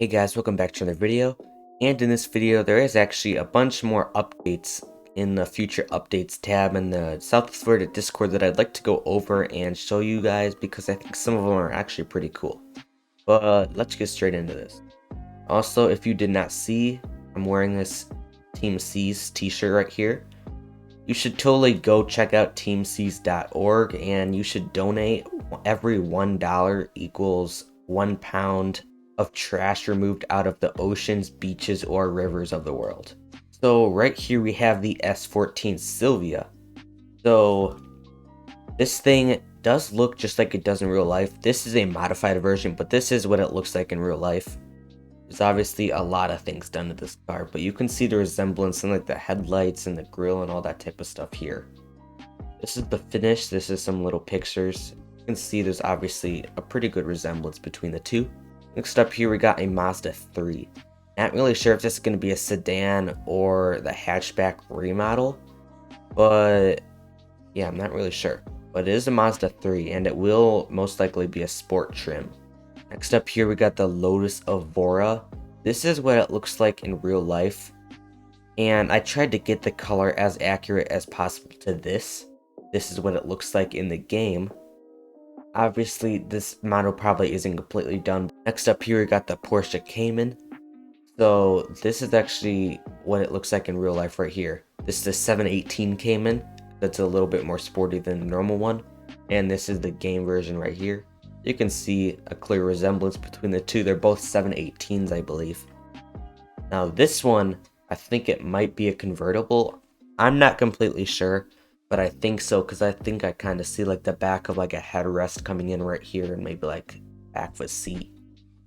Hey guys, welcome back to another video. And in this video, there is actually a bunch more updates in the future updates tab in the Southwest Florida Discord that I'd like to go over and show you guys because I think some of them are actually pretty cool. But let's get straight into this. Also, if you did not see, I'm wearing this Team C's t-shirt right here. You should totally go check out teamcs.org and you should donate. Every $1 equals 1 pound of trash removed out of the oceans, beaches, or rivers of the world. So right here we have the S14 Silvia. So this thing does look just like it does in real life. This is a modified version, but this is what it looks like in real life. There's obviously a lot of things done to this car, but you can see the resemblance in like the headlights and the grille and all that type of stuff here. This is the finish. This is some little pictures. You can see there's obviously a pretty good resemblance between the two. Next up here we got a Mazda 3. Not really sure if this is going to be a sedan or the hatchback remodel, but yeah, I'm not really sure. But it is a Mazda 3 and it will most likely be a sport trim. Next up here we got the Lotus Evora. This is what it looks like in real life, and I tried to get the color as accurate as possible to this. This is what it looks like in the game. Obviously, this model probably isn't completely done. Next up here, we got the Porsche Cayman. So this is actually what it looks like in real life right here. This is the 718 Cayman. That's a little bit more sporty than the normal one. And this is the game version right here. You can see a clear resemblance between the two. They're both 718s, I believe. Now this one, I think it might be a convertible. I'm not completely sure, but I think so, because I think I kind of see like the back of like a headrest coming in right here and maybe like back of a seat.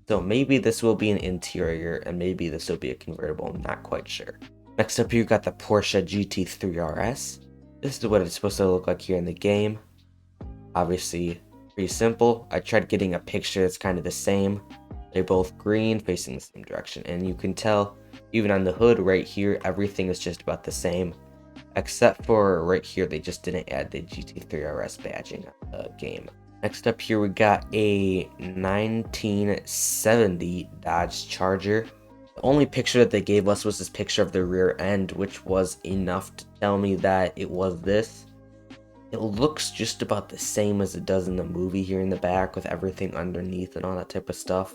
So maybe this will be an interior and maybe this will be a convertible. I'm not quite sure. Next up here, you got the Porsche GT3 RS. This is what it's supposed to look like here in the game. Obviously, pretty simple. I tried getting a picture that's kind of the same. They're both green, facing the same direction. And you can tell, even on the hood right here, everything is just about the same. Except for right here, they just didn't add the GT3 RS badging on the game. Next up here, we got a 1970 Dodge Charger. The only picture that they gave us was this picture of the rear end, which was enough to tell me that it was this. It looks just about the same as it does in the movie here in the back with everything underneath and all that type of stuff.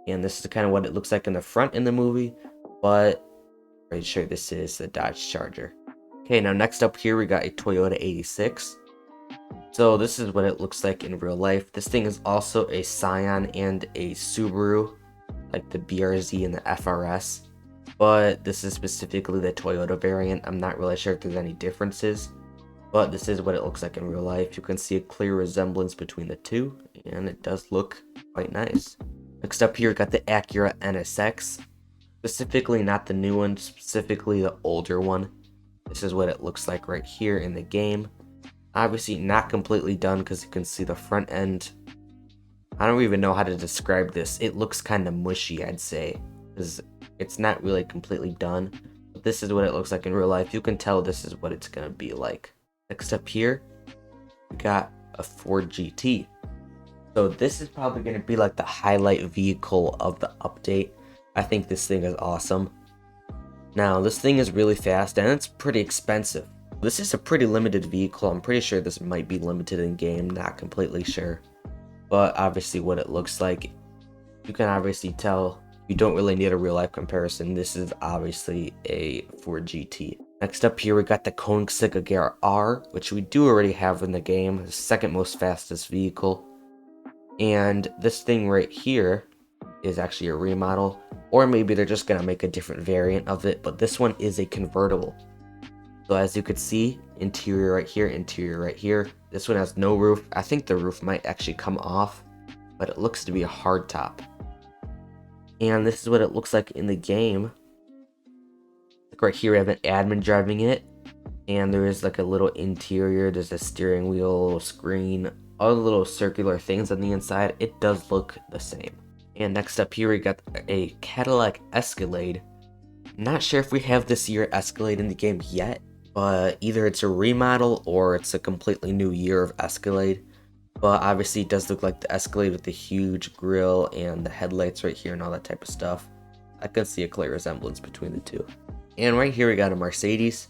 And this is kind of what it looks like in the front in the movie, but I'm pretty sure this is the Dodge Charger. Okay, now next up here we got a Toyota 86. So this is what it looks like in real life. This thing is also a Scion and a Subaru, like the BRZ and the FRS. But this is specifically the Toyota variant. I'm not really sure if there's any differences, but this is what it looks like in real life. You can see a clear resemblance between the two, and it does look quite nice. Next up here we got the Acura NSX. Specifically not the new one, specifically the older one. This is what it looks like right here in the game. Obviously not completely done because you can see the front end. I don't even know how to describe this. It looks kind of mushy, I'd say, because it's not really completely done. But this is what it looks like in real life. You can tell this is what it's going to be like. Next up here, we got a Ford GT. So this is probably going to be like the highlight vehicle of the update. I think this thing is awesome. Now, this thing is really fast and it's pretty expensive. This is a pretty limited vehicle. I'm pretty sure this might be limited in game, not completely sure. But obviously what it looks like, you can obviously tell you don't really need a real life comparison. This is obviously a Ford GT. Next up here we got the Koenigsegg Agera R, which we do already have in the game, the second most fastest vehicle. And this thing right here is actually a remodel, or maybe they're just going to make a different variant of it, but this one is a convertible. So as you could see, interior right here, interior right here. This one has no roof. I think the roof might actually come off, but it looks to be a hard top. And this is what it looks like in the game. Like right here, we have an admin driving it, and there is like a little interior. There's a steering wheel, screen, all the little circular things on the inside. It does look the same. And next up here, we got a Cadillac Escalade. Not sure if we have this year Escalade in the game yet, but either it's a remodel or it's a completely new year of Escalade. But obviously it does look like the Escalade with the huge grille and the headlights right here and all that type of stuff. I can see a clear resemblance between the two. And right here we got a Mercedes.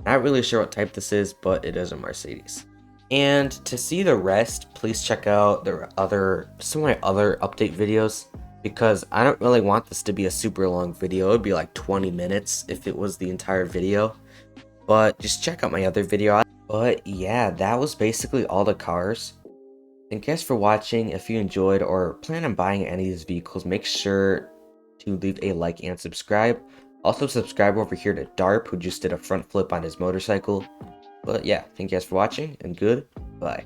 Not really sure what type this is, but it is a Mercedes. And to see the rest, please check out some of my other update videos, because I don't really want this to be a super long video. It would be like 20 minutes if it was the entire video. But just check out my other video. But yeah, that was basically all the cars. Thank you guys for watching. If you enjoyed or plan on buying any of these vehicles, make sure to leave a like and subscribe. Also subscribe over here to Darp, who just did a front flip on his motorcycle. But yeah, thank you guys for watching, and goodbye.